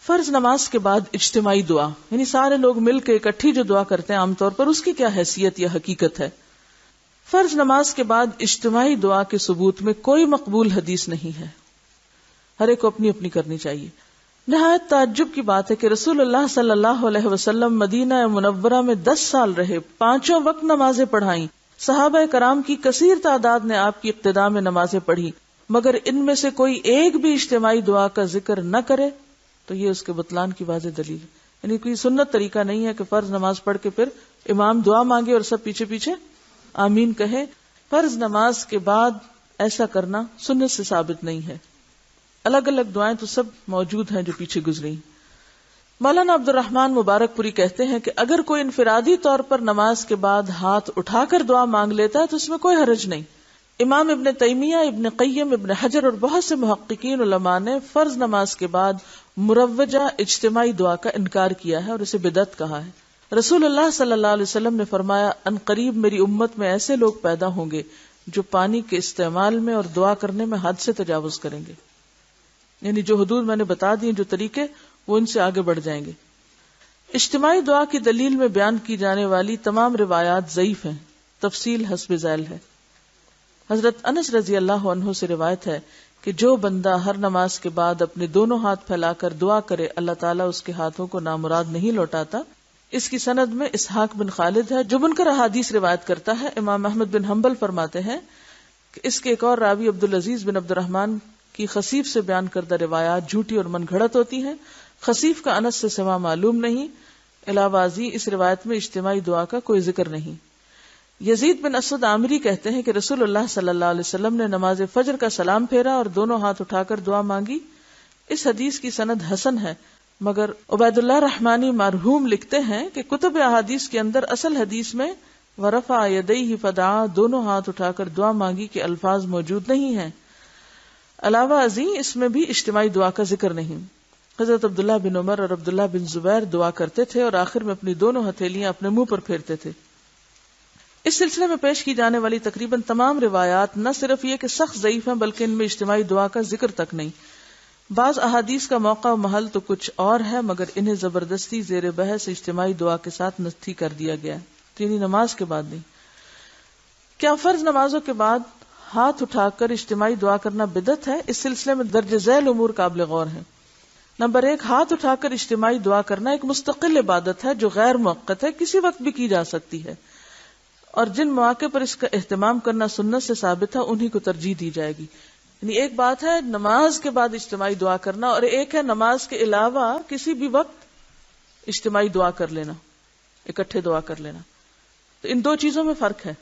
فرض نماز کے بعد اجتماعی دعا، یعنی سارے لوگ مل کے اکٹھی جو دعا کرتے ہیں عام طور پر، اس کی کیا حیثیت یا حقیقت ہے؟ فرض نماز کے بعد اجتماعی دعا کے ثبوت میں کوئی مقبول حدیث نہیں ہے، ہر ایک کو اپنی اپنی کرنی چاہیے۔ نہایت تعجب کی بات ہے کہ رسول اللہ صلی اللہ علیہ وسلم مدینہ منورہ میں 10 سال رہے، 5 وقت نمازیں پڑھائیں، صحابہ کرام کی کثیر تعداد نے آپ کی اقتداء میں نمازیں پڑھی، مگر ان میں سے کوئی ایک بھی اجتماعی دعا کا ذکر نہ کرے تو یہ اس کے بطلان کی واضح دلیل ہے۔ یعنی کوئی سنت طریقہ نہیں ہے کہ فرض نماز پڑھ کے پھر امام دعا مانگے اور سب پیچھے پیچھے آمین کہے۔ فرض نماز کے بعد ایسا کرنا سنت سے ثابت نہیں ہے۔ الگ الگ دعائیں تو سب موجود ہیں جو پیچھے گزری۔ مولانا عبد الرحمن مبارک پوری کہتے ہیں کہ اگر کوئی انفرادی طور پر نماز کے بعد ہاتھ اٹھا کر دعا مانگ لیتا ہے تو اس میں کوئی حرج نہیں۔ امام ابن تیمیہ، ابن قیم، ابن حجر اور بہت سے محققین علماء نے فرض نماز کے بعد مروجہ اجتماعی دعا کا انکار کیا ہے اور اسے بدعت کہا ہے۔ رسول اللہ صلی اللہ علیہ وسلم نے فرمایا، ان قریب میری امت میں ایسے لوگ پیدا ہوں گے جو پانی کے استعمال میں اور دعا کرنے میں حد سے تجاوز کریں گے، یعنی جو حدود میں نے بتا دی، جو طریقے، وہ ان سے آگے بڑھ جائیں گے۔ اجتماعی دعا کی دلیل میں بیان کی جانے والی تمام روایات ضعیف ہیں، تفصیل حسب ذیل ہے۔ حضرت انس رضی اللہ عنہ سے روایت ہے کہ جو بندہ ہر نماز کے بعد اپنے دونوں ہاتھ پھیلا کر دعا کرے، اللہ تعالیٰ اس کے ہاتھوں کو نامراد نہیں لوٹاتا۔ اس کی سند میں اسحاق بن خالد ہے جو منکر احادیث روایت کرتا ہے۔ امام احمد بن حنبل فرماتے ہیں کہ اس کے ایک اور راوی عبدالعزیز بن عبد الرحمن کی خصیف سے بیان کردہ روایات جھوٹی اور من گھڑت ہوتی ہیں۔ خصیف کا انس سے سوا معلوم نہیں۔ علاوہ ازیں اس روایت میں اجتماعی دعا کا کوئی ذکر نہیں۔ یزید بن اسود عامری کہتے ہیں کہ رسول اللہ صلی اللہ علیہ وسلم نے نماز فجر کا سلام پھیرا اور دونوں ہاتھ اٹھا کر دعا مانگی۔ اس حدیث کی سند حسن ہے، مگر عبید اللہ رحمانی مرحوم لکھتے ہیں کہ کتب احادیث کے اندر اصل حدیث میں ورفع یدیہ فدعا، دونوں ہاتھ اٹھا کر دعا مانگی کے الفاظ موجود نہیں ہیں۔ علاوہ ازیں اس میں بھی اجتماعی دعا کا ذکر نہیں۔ حضرت عبداللہ بن عمر اور عبداللہ بن زبیر دعا کرتے تھے اور آخر میں اپنی دونوں ہتھیلیاں اپنے منہ پر پھیرتے تھے۔ اس سلسلے میں پیش کی جانے والی تقریباً تمام روایات نہ صرف یہ کہ سخت ضعیف ہیں بلکہ ان میں اجتماعی دعا کا ذکر تک نہیں۔ بعض احادیث کا موقع و محل تو کچھ اور ہے، مگر انہیں زبردستی زیر بحث اجتماعی دعا کے ساتھ نصحی کر دیا گیا ہے، یعنی نماز کے بعد نہیں۔ کیا فرض نمازوں کے بعد ہاتھ اٹھا کر اجتماعی دعا کرنا بدعت ہے؟ اس سلسلے میں درج ذیل امور قابل غور ہیں۔ نمبر 1، ہاتھ اٹھا کر اجتماعی دعا کرنا ایک مستقل عبادت ہے جو غیر موقت ہے، کسی وقت بھی کی جا سکتی ہے، اور جن مواقع پر اس کا اہتمام کرنا سنت سے ثابت ہے انہی کو ترجیح دی جائے گی۔ یعنی ایک بات ہے نماز کے بعد اجتماعی دعا کرنا، اور ایک ہے نماز کے علاوہ کسی بھی وقت اجتماعی دعا کر لینا، اکٹھے دعا کر لینا۔ تو ان دو چیزوں میں فرق ہے۔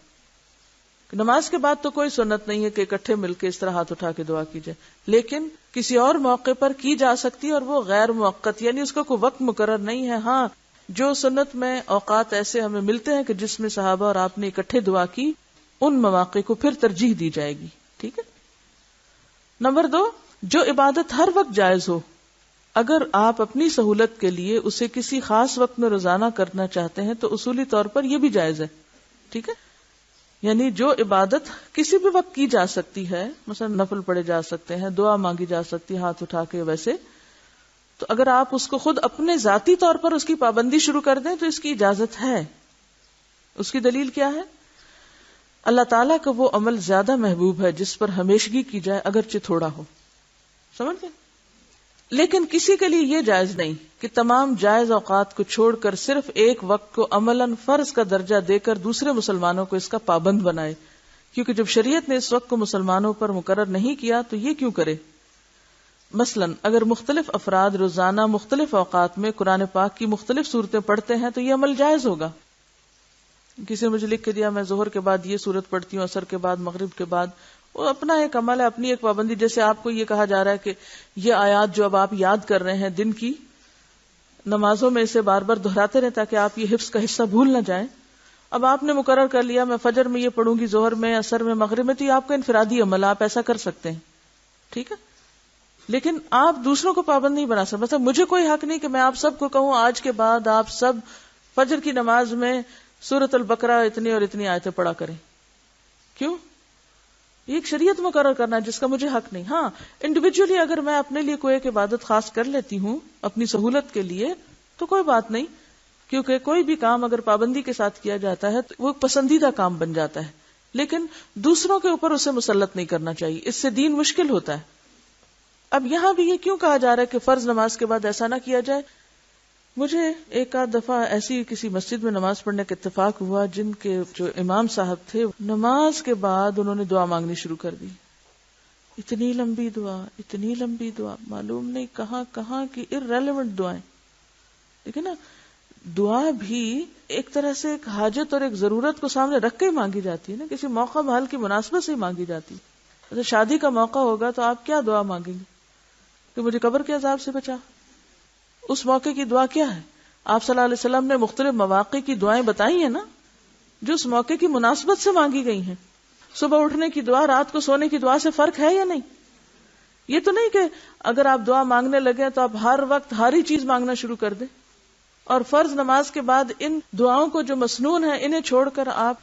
نماز کے بعد تو کوئی سنت نہیں ہے کہ اکٹھے مل کے اس طرح ہاتھ اٹھا کے دعا کی جائے، لیکن کسی اور موقع پر کی جا سکتی ہے، اور وہ غیر موقت، یعنی اس کا کوئی وقت مقرر نہیں ہے۔ ہاں، جو سنت میں اوقات ایسے ہمیں ملتے ہیں کہ جس میں صحابہ اور آپ نے اکٹھے دعا کی، ان مواقع کو پھر ترجیح دی جائے گی۔ ٹھیک ہے۔ نمبر 2، جو عبادت ہر وقت جائز ہو، اگر آپ اپنی سہولت کے لیے اسے کسی خاص وقت میں روزانہ کرنا چاہتے ہیں تو اصولی طور پر یہ بھی جائز ہے۔ ٹھیک ہے، یعنی جو عبادت کسی بھی وقت کی جا سکتی ہے، مثلا نفل پڑھے جا سکتے ہیں، دعا مانگی جا سکتی ہے ہاتھ اٹھا کے، ویسے تو اگر آپ اس کو خود اپنے ذاتی طور پر اس کی پابندی شروع کر دیں تو اس کی اجازت ہے۔ اس کی دلیل کیا ہے؟ اللہ تعالیٰ کا وہ عمل زیادہ محبوب ہے جس پر ہمیشگی کی جائے اگرچہ تھوڑا ہو، سمجھ گئے؟ لیکن کسی کے لیے یہ جائز نہیں کہ تمام جائز اوقات کو چھوڑ کر صرف ایک وقت کو عملاً فرض کا درجہ دے کر دوسرے مسلمانوں کو اس کا پابند بنائے، کیونکہ جب شریعت نے اس وقت کو مسلمانوں پر مقرر نہیں کیا تو یہ کیوں کرے؟ مثلاً اگر مختلف افراد روزانہ مختلف اوقات میں قرآن پاک کی مختلف صورتیں پڑھتے ہیں تو یہ عمل جائز ہوگا۔ کسی نے مجھے لکھ کے دیا میں ظہر کے بعد یہ صورت پڑھتی ہوں، عصر کے بعد، مغرب کے بعد، وہ اپنا ایک عمل ہے، اپنی ایک پابندی۔ جیسے آپ کو یہ کہا جا رہا ہے کہ یہ آیات جو اب آپ یاد کر رہے ہیں دن کی نمازوں میں اسے بار بار دہراتے رہیں تاکہ آپ یہ حفظ کا حصہ بھول نہ جائیں۔ اب آپ نے مقرر کر لیا میں فجر میں یہ پڑھوں گی، ظہر میں، عصر میں، مغرب میں، تو یہ آپ کا انفرادی عمل، آپ ایسا کر سکتے ہیں، ٹھیک ہے، لیکن آپ دوسروں کو پابند نہیں بنا سکتے۔ مطلب مجھے کوئی حق نہیں کہ میں آپ سب کو کہوں آج کے بعد آپ سب فجر کی نماز میں سورۃ البقرہ اتنی اور اتنی آیتیں پڑھا کریں۔ کیوں؟ یہ ایک شریعت مقرر کرنا جس کا مجھے حق نہیں. ہاں انڈیویجولی اگر میں اپنے لیے کوئی ایک عبادت خاص کر لیتی ہوں اپنی سہولت کے لیے تو کوئی بات نہیں، کیونکہ کوئی بھی کام اگر پابندی کے ساتھ کیا جاتا ہے تو وہ پسندیدہ کام بن جاتا ہے، لیکن دوسروں کے اوپر اسے مسلط نہیں کرنا چاہیے، اس سے دین مشکل ہوتا ہے. اب یہاں بھی یہ کیوں کہا جا رہا ہے کہ فرض نماز کے بعد ایسا نہ کیا جائے؟ مجھے ایک آدھ دفعہ ایسی کسی مسجد میں نماز پڑھنے کا اتفاق ہوا جن کے جو امام صاحب تھے نماز کے بعد انہوں نے دعا مانگنی شروع کر دی. اتنی لمبی دعا، معلوم نہیں کہاں کہاں کی irrelevant دعائیں. دیکھیں نا، دعا بھی ایک طرح سے ایک حاجت اور ایک ضرورت کو سامنے رکھ کے ہی مانگی جاتی ہے نا، کسی موقع محل کی مناسبت سے ہی مانگی جاتی ہے. اگر شادی کا موقع ہوگا تو آپ کیا دعا مانگیں گے کہ مجھے قبر کے عذاب سے بچا؟ اس موقع کی دعا کیا ہے؟ آپ صلی اللہ علیہ وسلم نے مختلف مواقع کی دعائیں بتائی ہیں نا جو اس موقع کی مناسبت سے مانگی گئی ہیں. صبح اٹھنے کی دعا رات کو سونے کی دعا سے فرق ہے یا نہیں؟ یہ تو نہیں کہ اگر آپ دعا مانگنے لگے تو آپ ہر وقت ہر ہی چیز مانگنا شروع کر دیں، اور فرض نماز کے بعد ان دعاؤں کو جو مسنون ہے انہیں چھوڑ کر آپ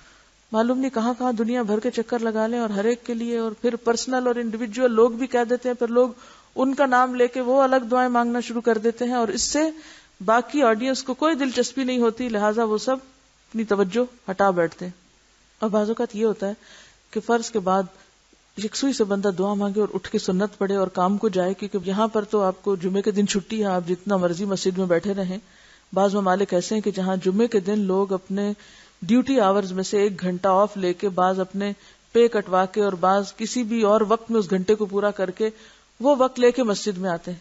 معلوم نہیں کہاں کہاں دنیا بھر کے چکر لگا لیں اور ہر ایک کے لیے، اور پھر پرسنل اور انڈیویجول لوگ بھی کہہ دیتے ہیں، پھر لوگ ان کا نام لے کے وہ الگ دعائیں مانگنا شروع کر دیتے ہیں، اور اس سے باقی آڈینس کو کوئی دلچسپی نہیں ہوتی، لہٰذا وہ سب اپنی توجہ ہٹا بیٹھتے ہیں. اور بعض اوقات یہ ہوتا ہے کہ فرض کے بعد یکسوئی سے بندہ دعا مانگے اور اٹھ کے سنت پڑھے اور کام کو جائے، کیونکہ یہاں پر تو آپ کو جمعے کے دن چھٹی ہے، آپ جتنا مرضی مسجد میں بیٹھے رہیں. بعض ممالک ایسے ہیں کہ جہاں جمعے کے دن لوگ اپنے ڈیوٹی آورز میں سے 1 گھنٹہ آف لے کے، بعض اپنے پے کٹوا کے اور بعض کسی بھی اور وقت میں اس گھنٹے کو پورا کر کے وہ وقت لے کے مسجد میں آتے ہیں.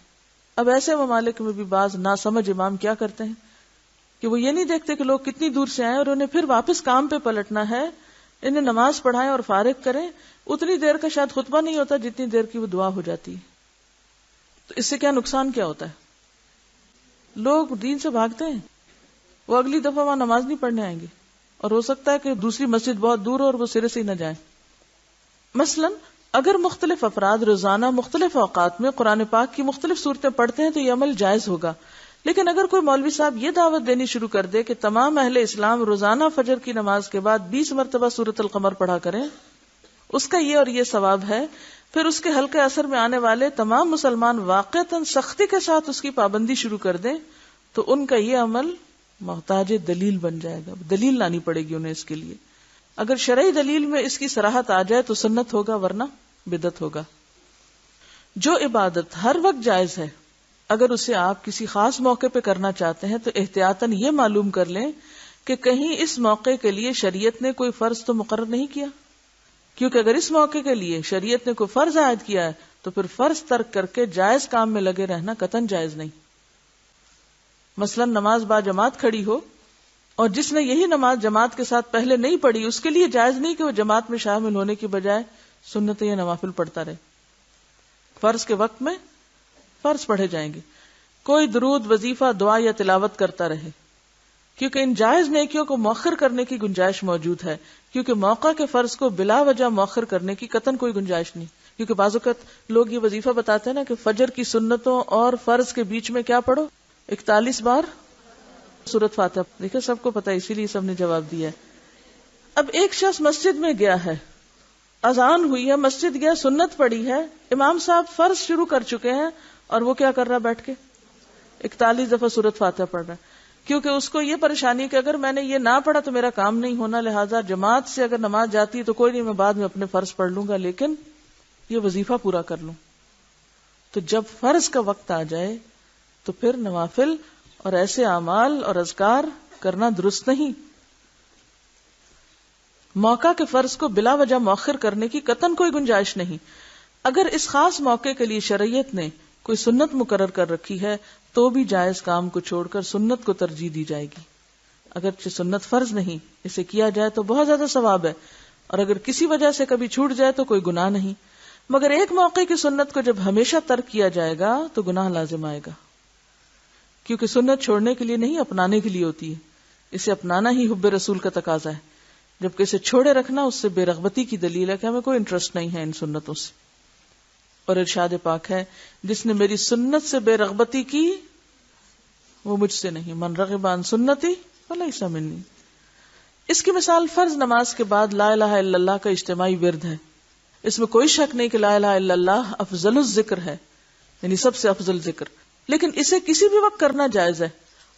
اب ایسے ممالک میں بھی بعض ناسمجھ امام کیا کرتے ہیں کہ وہ یہ نہیں دیکھتے کہ لوگ کتنی دور سے آئے اور انہیں پھر واپس کام پہ پلٹنا ہے، انہیں نماز پڑھائیں اور فارغ کریں. اتنی دیر کا شاید خطبہ نہیں ہوتا جتنی دیر کی وہ دعا ہو جاتی ہے. تو اس سے کیا نقصان کیا ہوتا ہے؟ لوگ دین سے بھاگتے ہیں، وہ اگلی دفعہ وہاں نماز نہیں پڑھنے آئیں گے، اور ہو سکتا ہے کہ دوسری مسجد بہت دور ہو اور وہ سرے سے ہی نہ جائیں. مثلا اگر مختلف افراد روزانہ مختلف اوقات میں قرآن پاک کی مختلف صورتیں پڑھتے ہیں تو یہ عمل جائز ہوگا. لیکن اگر کوئی مولوی صاحب یہ دعوت دینی شروع کر دے کہ تمام اہل اسلام روزانہ فجر کی نماز کے بعد 20 مرتبہ سورۃ القمر پڑھا کریں، اس کا یہ اور یہ ثواب ہے، پھر اس کے حلقے اثر میں آنے والے تمام مسلمان واقعتاً سختی کے ساتھ اس کی پابندی شروع کر دیں، تو ان کا یہ عمل محتاج دلیل بن جائے گا. دلیل لانی پڑے گی انہیں اس کے لیے. اگر شرعی دلیل میں اس کی صراحت آ جائے تو سنت ہوگا، ورنہ بدعت ہوگا. جو عبادت ہر وقت جائز ہے، اگر اسے آپ کسی خاص موقع پہ کرنا چاہتے ہیں تو احتیاطاً یہ معلوم کر لیں کہ کہیں اس موقع کے لیے شریعت نے کوئی فرض تو مقرر نہیں کیا، کیونکہ اگر اس موقع کے لیے شریعت نے کوئی فرض عائد کیا ہے تو پھر فرض ترک کر کے جائز کام میں لگے رہنا قطعاً جائز نہیں. مثلا نماز با جماعت کھڑی ہو اور جس نے یہی نماز جماعت کے ساتھ پہلے نہیں پڑھی، اس کے لیے جائز نہیں کہ وہ جماعت میں شامل ہونے کی بجائے سنتیں یا نوافل پڑھتا رہے. فرض کے وقت میں فرض پڑھے جائیں گے، کوئی درود، وظیفہ، دعا یا تلاوت کرتا رہے، کیونکہ ان جائز نیکیوں کو مؤخر کرنے کی گنجائش موجود ہے، کیونکہ موقع کے فرض کو بلا وجہ مؤخر کرنے کی قطعاً کوئی گنجائش نہیں. کیونکہ بعض اوقات لوگ یہ وظیفہ بتاتے ہیں نا کہ فجر کی سنتوں اور فرض کے بیچ میں کیا پڑھو، 41 بار سورۃ فاتحہ. دیکھیں سب کو پتا ہے، اسی لیے سب نے جواب دیا ہے. اب ایک شخص مسجد میں گیا ہے، اذان ہوئی ہے، مسجد گیا، سنت پڑھی ہے، امام صاحب فرض شروع کر چکے ہیں اور وہ کیا کر رہا ہے؟ بیٹھ کے 41 دفعہ سورۃ فاتحہ پڑھ رہا ہے، کیونکہ اس کو یہ پریشانی کہ اگر میں نے یہ نہ پڑھا تو میرا کام نہیں ہونا، لہٰذا جماعت سے اگر نماز جاتی ہے تو کوئی نہیں، میں بعد میں اپنے فرض پڑھ لوں گا لیکن یہ وظیفہ پورا کر لوں. تو جب فرض کا وقت آ جائے تو پھر نوافل اور ایسے اعمال اور اذکار کرنا درست نہیں. موقع کے فرض کو بلا وجہ مؤخر کرنے کی قطعاً کوئی گنجائش نہیں. اگر اس خاص موقع کے لیے شریعت نے کوئی سنت مقرر کر رکھی ہے تو بھی جائز کام کو چھوڑ کر سنت کو ترجیح دی جائے گی. اگرچہ سنت فرض نہیں، اسے کیا جائے تو بہت زیادہ ثواب ہے، اور اگر کسی وجہ سے کبھی چھوٹ جائے تو کوئی گناہ نہیں. مگر ایک موقع کی سنت کو جب ہمیشہ ترک کیا جائے گا تو گناہ لازم آئے گا، کیونکہ سنت چھوڑنے کے لیے نہیں، اپنانے کے لیے ہوتی ہے. اسے اپنانا ہی حب رسول کا تقاضا ہے، جبکہ اسے چھوڑے رکھنا اس سے بے رغبتی کی دلیل ہے کہ ہمیں کوئی انٹرسٹ نہیں ہے ان سنتوں سے. اور ارشاد پاک ہے، جس نے میری سنت سے بے رغبتی کی وہ مجھ سے نہیں، من رغب عن سنتی فلیس منی. اس کی مثال فرض نماز کے بعد لا الہ الا اللہ کا اجتماعی ورد ہے. اس میں کوئی شک نہیں کہ لا الہ الا اللہ افضل الذکر ہے، یعنی سب سے افضل ذکر، لیکن اسے کسی بھی وقت کرنا جائز ہے،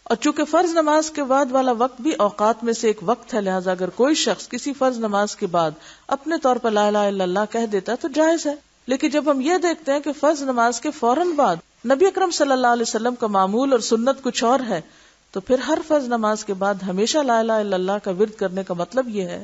اور چونکہ فرض نماز کے بعد والا وقت بھی اوقات میں سے ایک وقت ہے، لہٰذا اگر کوئی شخص کسی فرض نماز کے بعد اپنے طور پر لا الہ الا اللہ کہہ دیتا ہے تو جائز ہے۔ لیکن جب ہم یہ دیکھتے ہیں کہ فرض نماز کے فوراً بعد نبی اکرم صلی اللہ علیہ وسلم کا معمول اور سنت کچھ اور ہے، تو پھر ہر فرض نماز کے بعد ہمیشہ لا الہ الا اللہ کا ورد کرنے کا مطلب یہ ہے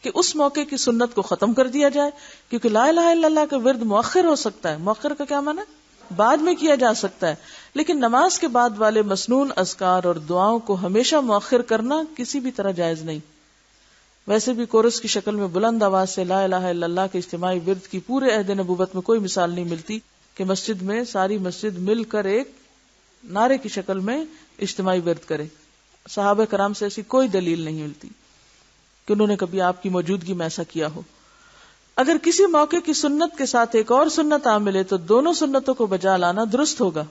کہ اس موقع کی سنت کو ختم کر دیا جائے، کیونکہ لا الہ الا اللہ کا ورد مؤخر ہو سکتا ہے۔ مؤخر کا کیا معنی ہے؟ بعد میں کیا جا سکتا ہے، لیکن نماز کے بعد والے مسنون اذکار اور دعاؤں کو ہمیشہ مؤخر کرنا کسی بھی طرح جائز نہیں۔ ویسے بھی کورس کی شکل میں بلند آواز سے لا الہ الا اللہ کے اجتماعی ورد کی پورے عہد نبوت میں کوئی مثال نہیں ملتی کہ مسجد میں ساری مسجد مل کر ایک نعرے کی شکل میں اجتماعی ورد کرے۔ صحابہ کرام سے ایسی کوئی دلیل نہیں ملتی کہ انہوں نے کبھی آپ کی موجودگی میں ایسا کیا ہو۔ اگر کسی موقع کی سنت کے ساتھ ایک اور سنت آ ملے تو دونوں سنتوں کو بجا لانا درست ہوگا۔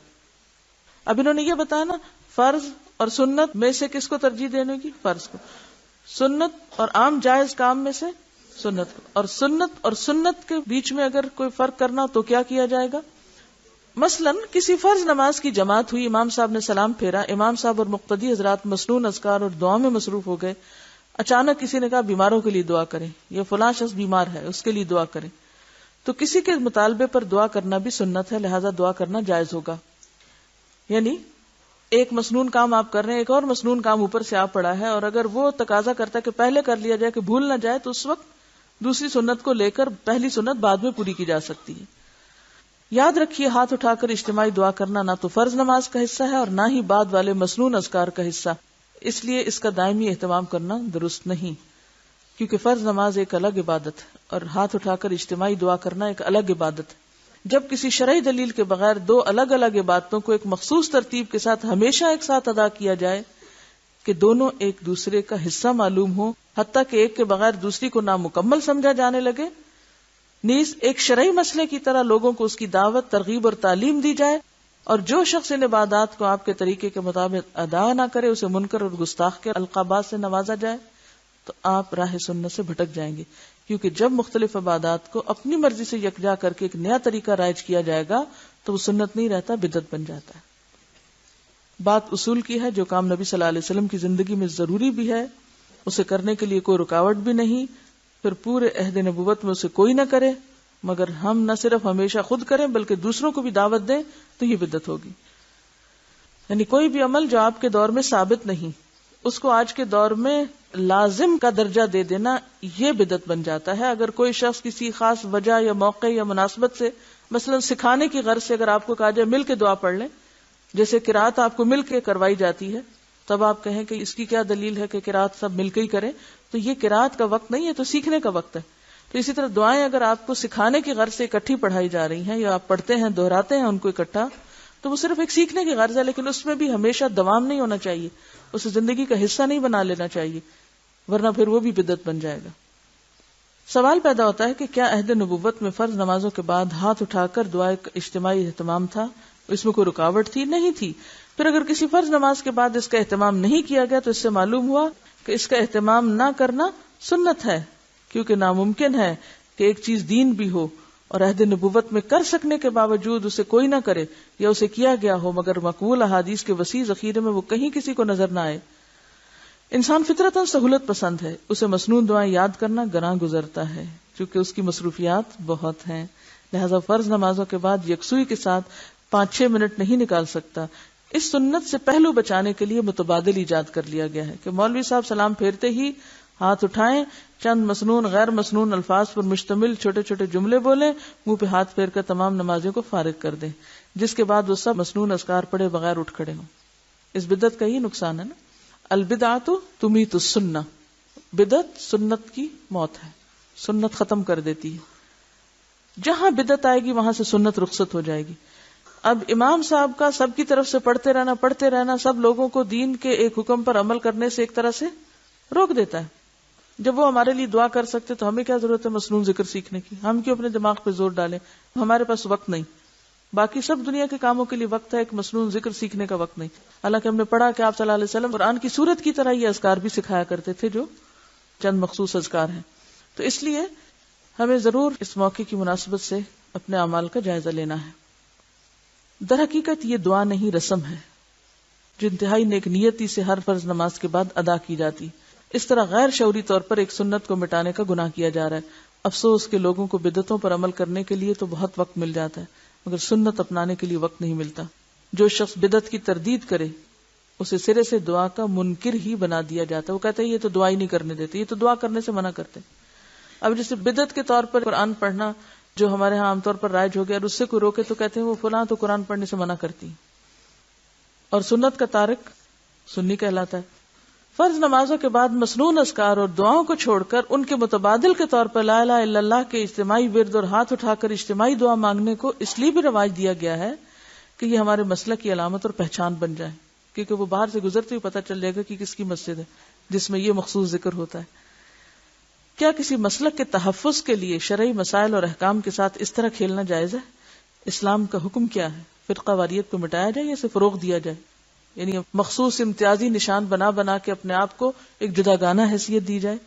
اب انہوں نے یہ بتایا نا، فرض اور سنت میں سے کس کو ترجیح دینے کی؟ فرض کو۔ سنت اور عام جائز کام میں سے سنت کو، اور سنت کے بیچ میں اگر کوئی فرق کرنا تو کیا کیا جائے گا؟ مثلا کسی فرض نماز کی جماعت ہوئی، امام صاحب نے سلام پھیرا، امام صاحب اور مقتدی حضرات مسنون اذکار اور دعا میں مصروف ہو گئے، اچانک کسی نے کہا بیماروں کے لیے دعا کریں، یہ فلاں شخص بیمار ہے اس کے لیے دعا کریں، تو کسی کے مطالبے پر دعا کرنا بھی سنت ہے، لہذا دعا کرنا جائز ہوگا۔ یعنی ایک مسنون کام آپ کر رہے ہیں، ایک اور مسنون کام اوپر سے آ پڑا ہے، اور اگر وہ تقاضا کرتا ہے کہ پہلے کر لیا جائے کہ بھول نہ جائے، تو اس وقت دوسری سنت کو لے کر پہلی سنت بعد میں پوری کی جا سکتی ہے۔ یاد رکھیے، ہاتھ اٹھا کر اجتماعی دعا کرنا نہ تو فرض نماز کا حصہ ہے اور نہ ہی بعد والے مسنون اذکار کا حصہ، اس لیے اس کا دائمی اہتمام کرنا درست نہیں، کیونکہ فرض نماز ایک الگ عبادت ہے اور ہاتھ اٹھا کر اجتماعی دعا کرنا ایک الگ عبادت ہے۔ جب کسی شرعی دلیل کے بغیر دو الگ الگ عبادتوں کو ایک مخصوص ترتیب کے ساتھ ہمیشہ ایک ساتھ ادا کیا جائے کہ دونوں ایک دوسرے کا حصہ معلوم ہو، حتیٰ کہ ایک کے بغیر دوسری کو نامکمل سمجھا جانے لگے، نیز ایک شرعی مسئلے کی طرح لوگوں کو اس کی دعوت، ترغیب اور تعلیم دی جائے، اور جو شخص ان عبادات کو آپ کے طریقے کے مطابق ادا نہ کرے اسے منکر اور گستاخ کے القابات سے نوازا جائے، تو آپ راہ سنت سے بھٹک جائیں گے، کیونکہ جب مختلف عبادات کو اپنی مرضی سے یکجا کر کے ایک نیا طریقہ رائج کیا جائے گا تو وہ سنت نہیں رہتا، بدعت بن جاتا ہے۔ بات اصول کی ہے، جو کام نبی صلی اللہ علیہ وسلم کی زندگی میں ضروری بھی ہے اسے کرنے کے لیے کوئی رکاوٹ بھی نہیں، پھر پورے عہد نبوت میں اسے کوئی نہ کرے، مگر ہم نہ صرف ہمیشہ خود کریں بلکہ دوسروں کو بھی دعوت دیں تو یہ بدعت ہوگی۔ یعنی کوئی بھی عمل جو آپ کے دور میں ثابت نہیں، اس کو آج کے دور میں لازم کا درجہ دے دینا، یہ بدعت بن جاتا ہے۔ اگر کوئی شخص کسی خاص وجہ یا موقع یا مناسبت سے، مثلا سکھانے کی غرض سے اگر آپ کو کہا جائے مل کے دعا پڑھ لیں، جیسے قرات آپ کو مل کے کروائی جاتی ہے، تب آپ کہیں کہ اس کی کیا دلیل ہے کہ قرات سب مل کے ہی کریں، تو یہ قرات کا وقت نہیں ہے، تو سیکھنے کا وقت ہے۔ تو اسی طرح دعائیں اگر آپ کو سکھانے کی غرض سے اکٹھی پڑھائی جا رہی ہیں یا آپ پڑھتے ہیں، دہراتے ہیں ان کو اکٹھا، تو وہ صرف ایک سیکھنے کی غرض ہے، لیکن اس میں بھی ہمیشہ دوام نہیں ہونا چاہیے، اسے زندگی کا حصہ نہیں بنا لینا چاہیے، ورنہ پھر وہ بھی بدعت بن جائے گا۔ سوال پیدا ہوتا ہے کہ کیا عہد نبوت میں فرض نمازوں کے بعد ہاتھ اٹھا کر دعا کا اجتماعی اہتمام تھا؟ اس میں کوئی رکاوٹ تھی؟ نہیں تھی۔ پھر اگر کسی فرض نماز کے بعد اس کا اہتمام نہیں کیا گیا تو اس سے معلوم ہوا کہ اس کا اہتمام نہ کرنا سنت ہے، کیونکہ ناممکن ہے کہ ایک چیز دین بھی ہو اور عہد نبوت میں کر سکنے کے باوجود اسے کوئی نہ کرے یا اسے کیا گیا ہو مگر مقبول احادیث کے وسیع ذخیرے میں وہ کہیں کسی کو نظر نہ آئے۔ انسان فطرتاً سہولت پسند ہے، اسے مسنون دعائیں یاد کرنا گراں گزرتا ہے کیونکہ اس کی مصروفیات بہت ہیں، لہذا فرض نمازوں کے بعد یکسوئی کے ساتھ 5-6 منٹ نہیں نکال سکتا۔ اس سنت سے پہلو بچانے کے لیے متبادل ایجاد کر لیا گیا ہے کہ مولوی صاحب سلام پھیرتے ہی ہاتھ اٹھائیں، چند مسنون غیر مسنون الفاظ پر مشتمل چھوٹے چھوٹے جملے بولیں، منہ پہ ہاتھ پھیر کر تمام نمازیوں کو فارغ کر دیں، جس کے بعد وہ سب مسنون اذکار پڑھے بغیر اٹھ کھڑے ہوں۔ اس بدعت کا یہ نقصان ہے نا، البدعۃ تمیت السنہ، بدعت سنت کی موت ہے، سنت ختم کر دیتی ہے۔ جہاں بدعت آئے گی وہاں سے سنت رخصت ہو جائے گی۔ اب امام صاحب کا سب کی طرف سے پڑھتے رہنا سب لوگوں کو دین کے ایک حکم پر عمل کرنے سے ایک طرح سے روک دیتا ہے۔ جب وہ ہمارے لیے دعا کر سکتے تو ہمیں کیا ضرورت ہے مسنون ذکر سیکھنے کی؟ ہم کیوں اپنے دماغ پہ زور ڈالیں؟ ہمارے پاس وقت نہیں، باقی سب دنیا کے کاموں کے لیے وقت ہے، ایک مسنون ذکر سیکھنے کا وقت نہیں۔ حالانکہ ہم نے پڑھا کہ آپ صلی اللہ علیہ وسلم قرآن کی سورت کی طرح یہ اذکار بھی سکھایا کرتے تھے جو چند مخصوص اذکار ہیں۔ تو اس لیے ہمیں ضرور اس موقع کی مناسبت سے اپنے اعمال کا جائزہ لینا ہے. در حقیقت یہ دعا نہیں، رسم ہے جو انتہائی نیک نیتی سے ہر فرض نماز کے بعد ادا کی جاتی. اس طرح غیر شعوری طور پر ایک سنت کو مٹانے کا گناہ کیا جا رہا ہے. افسوس کہ لوگوں کو بدعتوں پر عمل کرنے کے لیے تو بہت وقت مل جاتا ہے، مگر سنت اپنانے کے لیے وقت نہیں ملتا. جو شخص بدعت کی تردید کرے اسے سرے سے دعا کا منکر ہی بنا دیا جاتا ہے. وہ کہتے ہیں یہ تو دعا ہی نہیں کرنے دیتے، یہ تو دعا کرنے سے منع کرتے. اب جیسے بدعت کے طور پر قرآن پڑھنا جو ہمارے ہاں عام طور پر رائج ہو گیا، اور اس سے کوئی روکے تو کہتے ہیں وہ فلاں تو قرآن پڑھنے سے منع کرتی. اور سنت کا تارک سنی کہلاتا ہے. فرض نمازوں کے بعد مسنون اذکار اور دعاؤں کو چھوڑ کر ان کے متبادل کے طور پر لا الہ الا اللہ کے اجتماعی ورد اور ہاتھ اٹھا کر اجتماعی دعا مانگنے کو اس لیے بھی رواج دیا گیا ہے کہ یہ ہمارے مسلک کی علامت اور پہچان بن جائے، کیونکہ وہ باہر سے گزرتے ہوئے پتہ چل جائے گا کہ کس کی مسجد ہے جس میں یہ مخصوص ذکر ہوتا ہے. کیا کسی مسلک کے تحفظ کے لیے شرعی مسائل اور احکام کے ساتھ اس طرح کھیلنا جائز ہے؟ اسلام کا حکم کیا ہے؟ فرقہ واریت کو مٹایا جائے یا اسے فروغ دیا جائے؟ یعنی مخصوص امتیازی نشان بنا بنا کے اپنے آپ کو ایک جداگانہ حیثیت دی جائے؟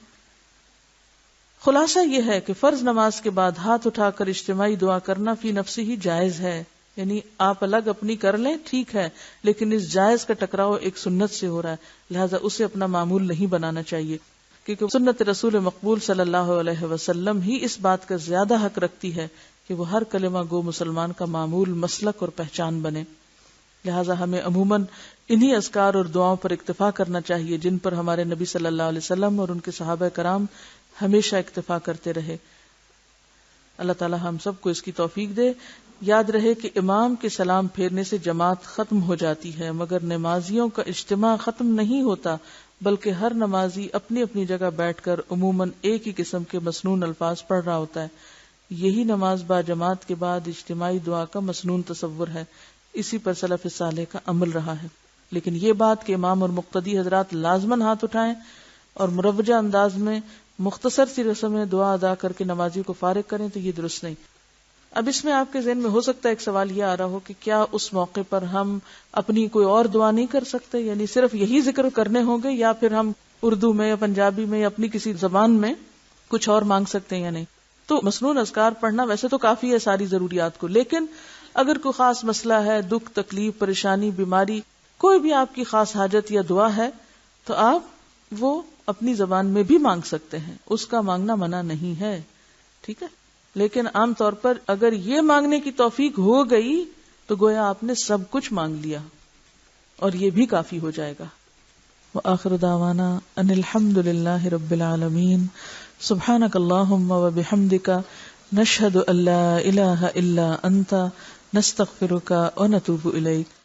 خلاصہ یہ ہے کہ فرض نماز کے بعد ہاتھ اٹھا کر اجتماعی دعا کرنا فی نفسی ہی جائز ہے. یعنی آپ الگ اپنی کر لیں ٹھیک ہے، لیکن اس جائز کا ٹکراؤ ایک سنت سے ہو رہا ہے، لہذا اسے اپنا معمول نہیں بنانا چاہیے، کیونکہ سنت رسول مقبول صلی اللہ علیہ وسلم ہی اس بات کا زیادہ حق رکھتی ہے کہ وہ ہر کلمہ گو مسلمان کا معمول، مسلک اور پہچان بنے. لہذا ہمیں عموماً انہی اذکار اور دعاؤں پر اکتفا کرنا چاہیے جن پر ہمارے نبی صلی اللہ علیہ وسلم اور ان کے صحابہ کرام ہمیشہ اکتفا کرتے رہے. اللہ تعالی ہم سب کو اس کی توفیق دے. یاد رہے کہ امام کے سلام پھیرنے سے جماعت ختم ہو جاتی ہے، مگر نمازیوں کا اجتماع ختم نہیں ہوتا، بلکہ ہر نمازی اپنی اپنی جگہ بیٹھ کر عموماً ایک ہی قسم کے مسنون الفاظ پڑھ رہا ہوتا ہے. یہی نماز با جماعت کے بعد اجتماعی دعا کا مسنون تصور ہے. اسی پر سلف صالح کا عمل رہا ہے. لیکن یہ بات کہ امام اور مقتدی حضرات لازماً ہاتھ اٹھائیں اور مروجہ انداز میں مختصر سی رسم دعا ادا کر کے نمازیوں کو فارغ کریں تو یہ درست نہیں. اب اس میں آپ کے ذہن میں ہو سکتا ہے ایک سوال یہ آ رہا ہو کہ کیا اس موقع پر ہم اپنی کوئی اور دعا نہیں کر سکتے، یعنی صرف یہی ذکر کرنے ہوں گے، یا پھر ہم اردو میں یا پنجابی میں یا اپنی کسی زبان میں کچھ اور مانگ سکتے ہیں یا نہیں؟ تو مسنون اذکار پڑھنا ویسے تو کافی ہے ساری ضروریات کو، لیکن اگر کوئی خاص مسئلہ ہے، دکھ تکلیف پریشانی بیماری، کوئی بھی آپ کی خاص حاجت یا دعا ہے تو آپ وہ اپنی زبان میں بھی مانگ سکتے ہیں، اس کا مانگنا منع نہیں ہے، ٹھیک ہے. لیکن عام طور پر اگر یہ مانگنے کی توفیق ہو گئی تو گویا آپ نے سب کچھ مانگ لیا اور یہ بھی کافی ہو جائے گا. وآخر دعوانا ان الحمد للہ رب العالمین. سبحانک اللہم وبحمدک نشہد ان لا الہ الا انت نستغفرک ونتوب الیک.